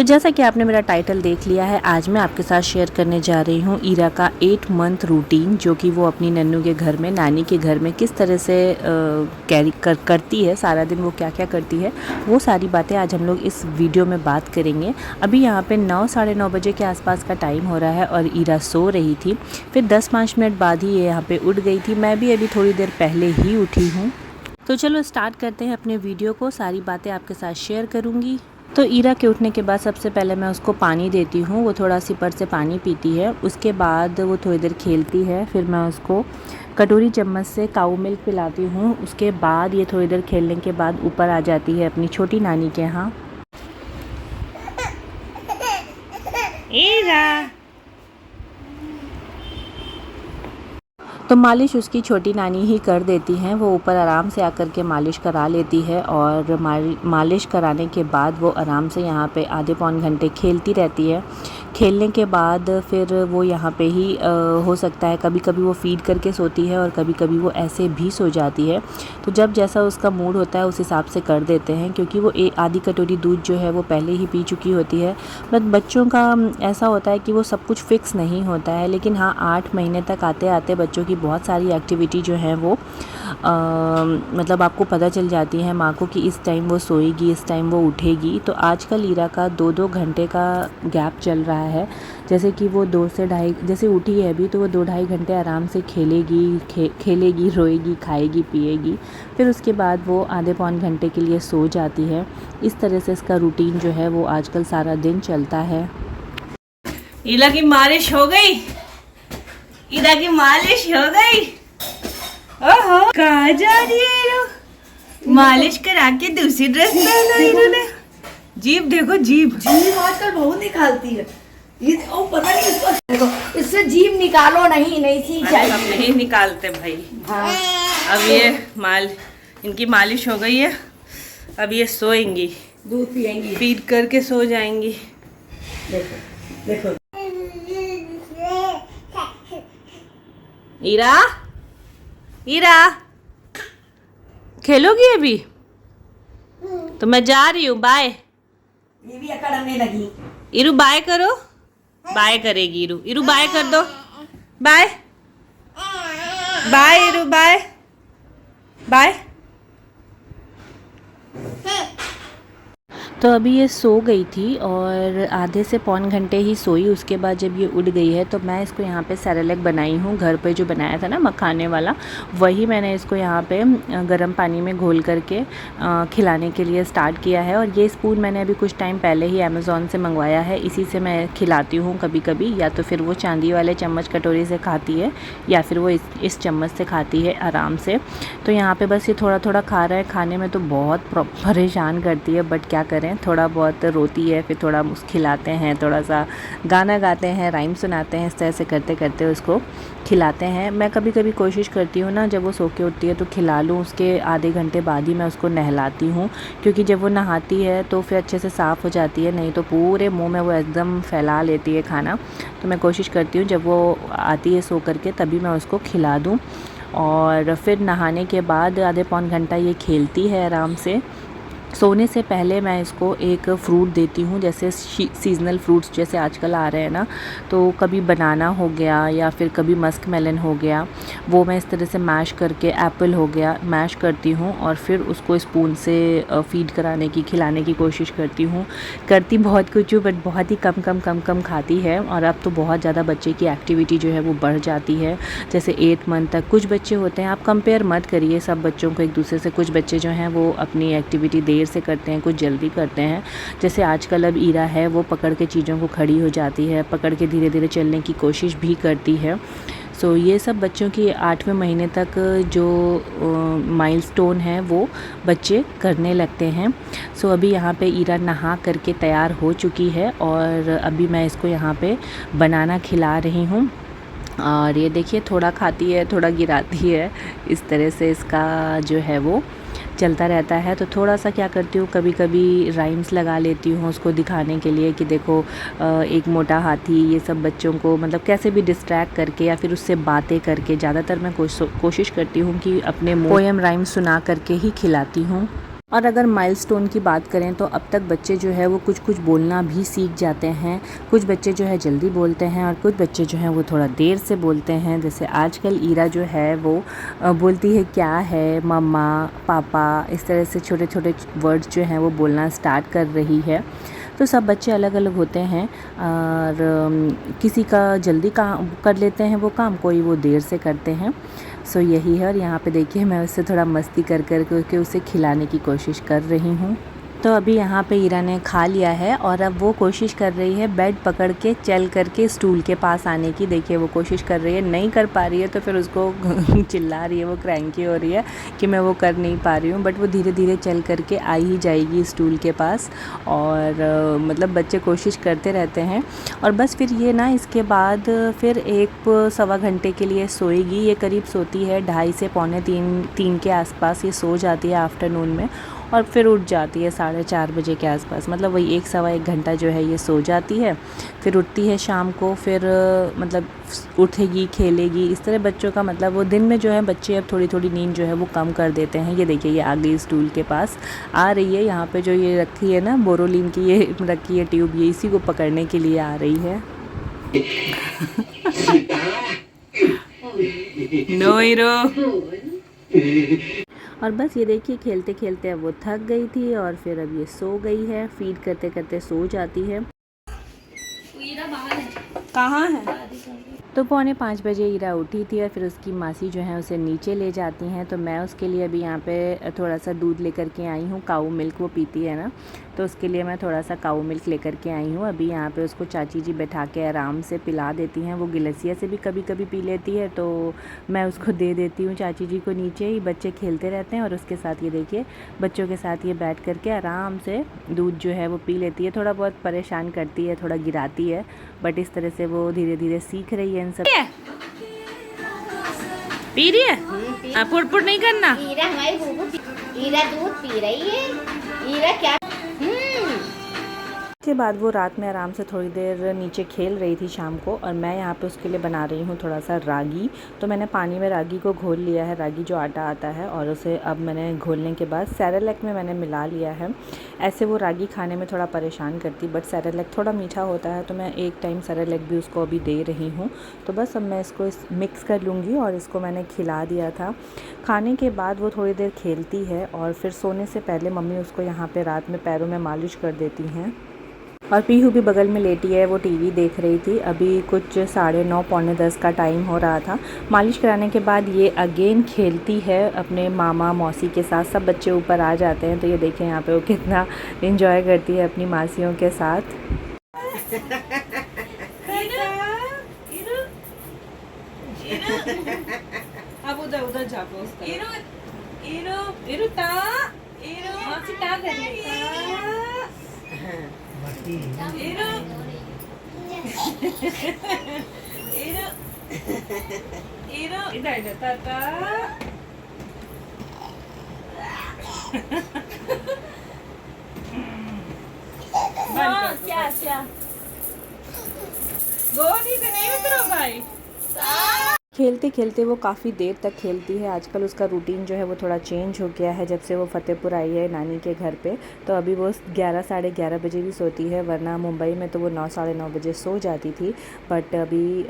तो जैसा कि आपने मेरा टाइटल देख लिया है, आज मैं आपके साथ शेयर करने जा रही हूँ ईरा का 8 मंथ रूटीन, जो कि वो अपनी नन्नू के घर में, नानी के घर में किस तरह से करती है। सारा दिन वो क्या क्या करती है, वो सारी बातें आज हम लोग इस वीडियो में बात करेंगे। अभी यहाँ पे 9 साढ़े 9 बजे के आसपास का टाइम हो रहा है और ईरा सो रही थी। फिर 10-5 मिनट बाद ही ये यहाँ पर उठ गई थी। मैं भी अभी थोड़ी देर पहले ही उठी हूँ। तो चलो स्टार्ट करते हैं अपने वीडियो को। सारी बातें आपके साथ शेयर करूँगी। तो ईरा के उठने के बाद सबसे पहले मैं उसको पानी देती हूँ। वो थोड़ा सिपर से पानी पीती है। उसके बाद वो थोड़ी देर खेलती है। फिर मैं उसको कटोरी चम्मच से काऊ मिल्क पिलाती हूँ। उसके बाद ये थोड़ी देर खेलने के बाद ऊपर आ जाती है अपनी छोटी नानी के यहाँ। ईरा तो मालिश उसकी छोटी नानी ही कर देती हैं। वो ऊपर आराम से आकर के मालिश करा लेती है और मालिश कराने के बाद वो आराम से यहाँ पे आधे पौन घंटे खेलती रहती है। खेलने के बाद फिर वो यहाँ पे ही हो सकता है कभी कभी वो फीड करके सोती है और कभी कभी वो ऐसे भी सो जाती है। तो जब जैसा उसका मूड होता है उस हिसाब से कर देते हैं, क्योंकि वो आधी कटोरी दूध जो है वो पहले ही पी चुकी होती है। बट बच्चों का ऐसा होता है कि वो सब कुछ फ़िक्स नहीं होता है, लेकिन हाँ 8 महीने तक आते आते बच्चों की बहुत सारी एक्टिविटी जो है वो मतलब आपको पता चल जाती है माँ को कि इस टाइम वो सोएगी, इस टाइम वो उठेगी। तो आजकल ईरा का 2-2 घंटे का गैप चल रहा है। जैसे कि वो 2 से ढाई, जैसे उठी है अभी तो वो 2-2.5 घंटे आराम से खेलेगी, रोएगी, खाएगी, पिएगी। फिर उसके बाद वो आधे पौन घंटे के लिए सो जाती है। इस तरह से इसका रूटीन जो है वो आजकल सारा दिन चलता है। ईरा की मालिश हो गई। ईरा की मालिश हो गई। ओहो, कहाँ जा रही है ईरो? मालिश करा के दूसरी ड्रेस पहना इन्होंने। जीभ देखो, जीभ आजकल बहुत निकालती है। ये ओ पता नहीं इसको देखो, इससे जीभ निकालो नहीं सीख जाएगी। हम नहीं निकालते भाई। हाँ। अब ये इनकी मालिश हो गई है। अब ये सोएंगी, दूध पिएंगी, फीड करके सो जाएंगी। देखो देखो ईरा, ईरा खेलोगी अभी? तो मैं जा रही हूँ, बाय। ये भी अकड़ने लगी। ईरू बाय करो। बाय करेगी ईरू। ईरू बाय कर दो। Bye bye Eeru, bye bye. तो अभी ये सो गई थी और आधे से पौन घंटे ही सोई। उसके बाद जब ये उठ गई है तो मैं इसको यहाँ पे सेरेलैक बनाई हूँ। घर पे जो बनाया था ना मखाने वाला, वही मैंने इसको यहाँ पे गर्म पानी में घोल करके खिलाने के लिए स्टार्ट किया है। और ये स्पून मैंने अभी कुछ टाइम पहले ही अमेज़ॉन से मंगवाया है। इसी से मैं खिलाती हूँ कभी कभी। या तो फिर वो चांदी वाले चम्मच कटोरी से खाती है या फिर वो इस चम्मच से खाती है आराम से। तो यहाँ पर बस ये थोड़ा थोड़ा खा रहा है। खाने में तो बहुत परेशान करती है, बट क्या करें, थोड़ा बहुत रोती है, फिर थोड़ा खिलाते हैं, थोड़ा सा गाना गाते हैं, राइम सुनाते हैं। इस तरह से करते करते उसको खिलाते हैं। मैं कभी कभी कोशिश करती हूँ ना, जब वो सो के उठती है तो खिला लूँ। उसके आधे घंटे बाद ही मैं उसको नहलाती हूँ, क्योंकि जब वो नहाती है तो फिर अच्छे से साफ़ हो जाती है, नहीं तो पूरे मुँह में वो एकदम फैला लेती है खाना। तो मैं कोशिश करती हूँ जब वो आती है सो करके तभी मैं उसको खिला दूँ। और फिर नहाने के बाद आधे पौन घंटा ये खेलती है आराम से। सोने से पहले मैं इसको एक फ़्रूट देती हूँ, जैसे सीज़नल फ्रूट्स जैसे आजकल आ रहे हैं ना, तो कभी बनाना हो गया या फिर कभी मस्क मेलन हो गया, वो मैं इस तरह से मैश करके, एप्पल हो गया, मैश करती हूँ और फिर उसको स्पून से फ़ीड कराने की, खिलाने की कोशिश करती हूँ। करती बहुत कुछ हूँ, बट बहुत ही कम खाती है। और अब तो बहुत ज़्यादा बच्चे की एक्टिविटी जो है वो बढ़ जाती है। जैसे 8 मंथ तक कुछ बच्चे होते हैं, आप कंपेयर मत करिए सब बच्चों को एक दूसरे से। कुछ बच्चे जो हैं वो अपनी एक्टिविटी देर से करते हैं, कुछ जल्दी करते हैं। जैसे आजकल अब ईरा है, वो पकड़ के चीज़ों को खड़ी हो जाती है, पकड़ के धीरे धीरे चलने की कोशिश भी करती है। सो ये सब बच्चों की 8वें महीने तक जो माइलस्टोन है वो बच्चे करने लगते हैं। सो अभी यहाँ पे ईरा नहा करके तैयार हो चुकी है और अभी मैं इसको यहाँ पे बनाना खिला रही हूँ। और ये देखिए, थोड़ा खाती है, थोड़ा गिराती है। इस तरह से इसका जो है वो चलता रहता है। तो थोड़ा सा क्या करती हूँ, कभी कभी राइम्स लगा लेती हूँ उसको दिखाने के लिए कि देखो एक मोटा हाथी, ये सब बच्चों को मतलब कैसे भी डिस्ट्रैक्ट करके या फिर उससे बातें करके। ज़्यादातर मैं कोशिश करती हूँ कि अपने पोएम राइम्स सुना करके ही खिलाती हूँ। और अगर माइलस्टोन की बात करें तो अब तक बच्चे जो है वो कुछ कुछ बोलना भी सीख जाते हैं। कुछ बच्चे जो है जल्दी बोलते हैं और कुछ बच्चे जो हैं वो थोड़ा देर से बोलते हैं। जैसे आजकल ईरा जो है वो बोलती है क्या है, मम्मा, पापा, इस तरह से छोटे छोटे वर्ड्स जो हैं वो बोलना स्टार्ट कर रही है। तो सब बच्चे अलग अलग होते हैं और किसी का जल्दी काम कर लेते हैं वो काम, कोई वो देर से करते हैं। सो यही है। और यहाँ पे देखिए मैं उससे थोड़ा मस्ती कर के उसे खिलाने की कोशिश कर रही हूँ। तो अभी यहाँ पे ईरा ने खा लिया है और अब वो कोशिश कर रही है बेड पकड़ के चल करके स्टूल के पास आने की। देखिए वो कोशिश कर रही है, नहीं कर पा रही है तो फिर उसको चिल्ला रही है, वो क्रैंकी हो रही है कि मैं वो कर नहीं पा रही हूँ। बट वो धीरे धीरे चल करके आ ही जाएगी स्टूल के पास। और मतलब बच्चे कोशिश करते रहते हैं। और बस फिर ये ना इसके बाद फिर 1-1.25 घंटे के लिए सोएगी। ये करीब सोती है 2:30 से 2:45-3 के आसपास ये सो जाती है आफ्टरनून में। और फिर उठ जाती है 4:30 बजे के आसपास, मतलब वही 1-1.25 घंटा जो है ये सो जाती है। फिर उठती है शाम को, फिर मतलब उठेगी, खेलेगी। इस तरह बच्चों का मतलब वो दिन में जो है बच्चे अब थोड़ी थोड़ी नींद जो है वो कम कर देते हैं। ये देखिए ये आ गई स्टूल के पास, आ रही है। यहाँ पे जो ये रखी है ना बोरोलिन की, ये रखी है ट्यूब, ये इसी को पकड़ने के लिए आ रही है। No hero. और बस ये देखिए खेलते खेलते अब वो थक गई थी और फिर अब ये सो गई है। फीड करते करते सो जाती है। कहाँ है? तो 4:45 बजे ईरा उठी थी और फिर उसकी मासी जो है उसे नीचे ले जाती हैं। तो मैं उसके लिए अभी यहाँ पे थोड़ा सा दूध लेकर के आई हूँ। काऊ मिल्क वो पीती है ना, तो उसके लिए मैं थोड़ा सा काऊ मिल्क लेकर के आई हूँ। अभी यहाँ पे उसको चाची जी बैठा के आराम से पिला देती हैं। वो गिलसिया से भी कभी कभी पी लेती है, तो मैं उसको दे देती हूँ चाची जी को नीचे ही। बच्चे खेलते रहते हैं और उसके साथ ये देखिए बच्चों के साथ ये बैठ करके आराम से दूध जो है वो पी लेती है। थोड़ा बहुत परेशान करती है, थोड़ा गिराती है, बट इस तरह से वो धीरे धीरे सीख रही है इन सब। पी रही है? पुड़ नहीं करना। ईरा हमारी ईरा दूध पी रही है। ईरा क्या? उसके बाद वो रात में आराम से थोड़ी देर नीचे खेल रही थी शाम को। और मैं यहाँ पे उसके लिए बना रही हूँ थोड़ा सा रागी। तो मैंने पानी में रागी को घोल लिया है, रागी जो आटा आता है, और उसे अब मैंने घोलने के बाद सेरेलैक में मैंने मिला लिया है। ऐसे वो रागी खाने में थोड़ा परेशान करती, बट सेरेलैक थोड़ा मीठा होता है, तो मैं एक टाइम सेरेलैक भी उसको अभी दे रही हूँ। तो बस अब मैं इसको मिक्स कर लूँगी और इसको मैंने खिला दिया था। खाने के बाद वो थोड़ी देर खेलती है और फिर सोने से पहले मम्मी उसको यहाँ पर रात में पैरों में मालिश कर देती हैं। और पीहू भी बगल में लेटी है, वो टीवी देख रही थी। अभी कुछ 9:30 पौने 10 का टाइम हो रहा था। मालिश कराने के बाद ये अगेन खेलती है अपने मामा मौसी के साथ। सब बच्चे ऊपर आ जाते हैं, तो ये देखें यहाँ पे वो कितना एंजॉय करती है अपनी मासियों के साथ। अब उधर उधर जाओ। इधर ताता। क्या गोदी से नहीं उतरो भाई। खेलते खेलते वो काफ़ी देर तक खेलती है। आजकल उसका रूटीन जो है वो थोड़ा चेंज हो गया है जब से वो फतेहपुर आई है नानी के घर पे। तो अभी वो 11 साढ़े 11 बजे भी सोती है, वरना मुंबई में तो वो 9 साढ़े 9 बजे सो जाती थी। बट अभी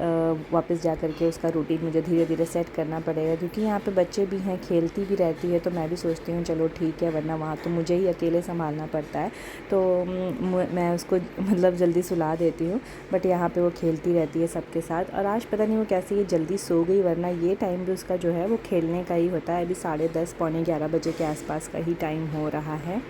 वापस जा कर के उसका रूटीन मुझे धीरे धीरे सेट करना पड़ेगा, क्योंकि यहाँ पे बच्चे भी हैं, खेलती भी रहती है। तो मैं भी सोचती हूँ चलो ठीक है, वरना वहाँ तो मुझे ही अकेले संभालना पड़ता है। तो मैं उसको मतलब जल्दी सुला देती हूँ, बट यहाँ पर वो खेलती रहती है सबके साथ। और आज पता नहीं वो कैसे ये जल्दी सो गई, वरना ये टाइम भी उसका जो है वो खेलने का ही होता है। अभी 10:30 पौने 11 बजे के आसपास का ही टाइम हो रहा है।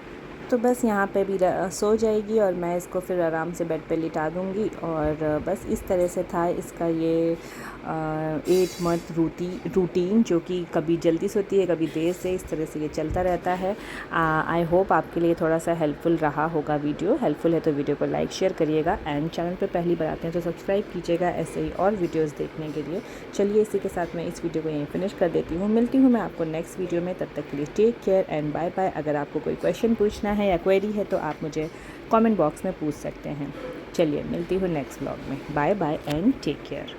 तो बस यहाँ पे भी सो जाएगी और मैं इसको फिर आराम से बेड पे लिटा दूँगी। और बस इस तरह से था इसका ये 8 मंथ रूटीन, जो कि कभी जल्दी सोती है कभी देर से, इस तरह से ये चलता रहता है। आई होप आपके लिए थोड़ा सा हेल्पफुल रहा होगा वीडियो। हेल्पफुल है तो वीडियो को लाइक शेयर करिएगा, एंड चैनल पे पहली बार आते हैं तो सब्सक्राइब कीजिएगा ऐसे ही और वीडियोज़ देखने के लिए। चलिए इसी के साथ मैं इस वीडियो को यहीं फिनिश कर देती हूँ। मिलती हूँ मैं आपको नेक्स्ट वीडियो में, तब तक के लिए take care and bye bye. अगर आपको कोई क्वेश्चन पूछना है या क्वेरी है तो आप मुझे कमेंट बॉक्स में पूछ सकते हैं। चलिए मिलती हूँ नेक्स्ट व्लॉग में। Bye bye and take care.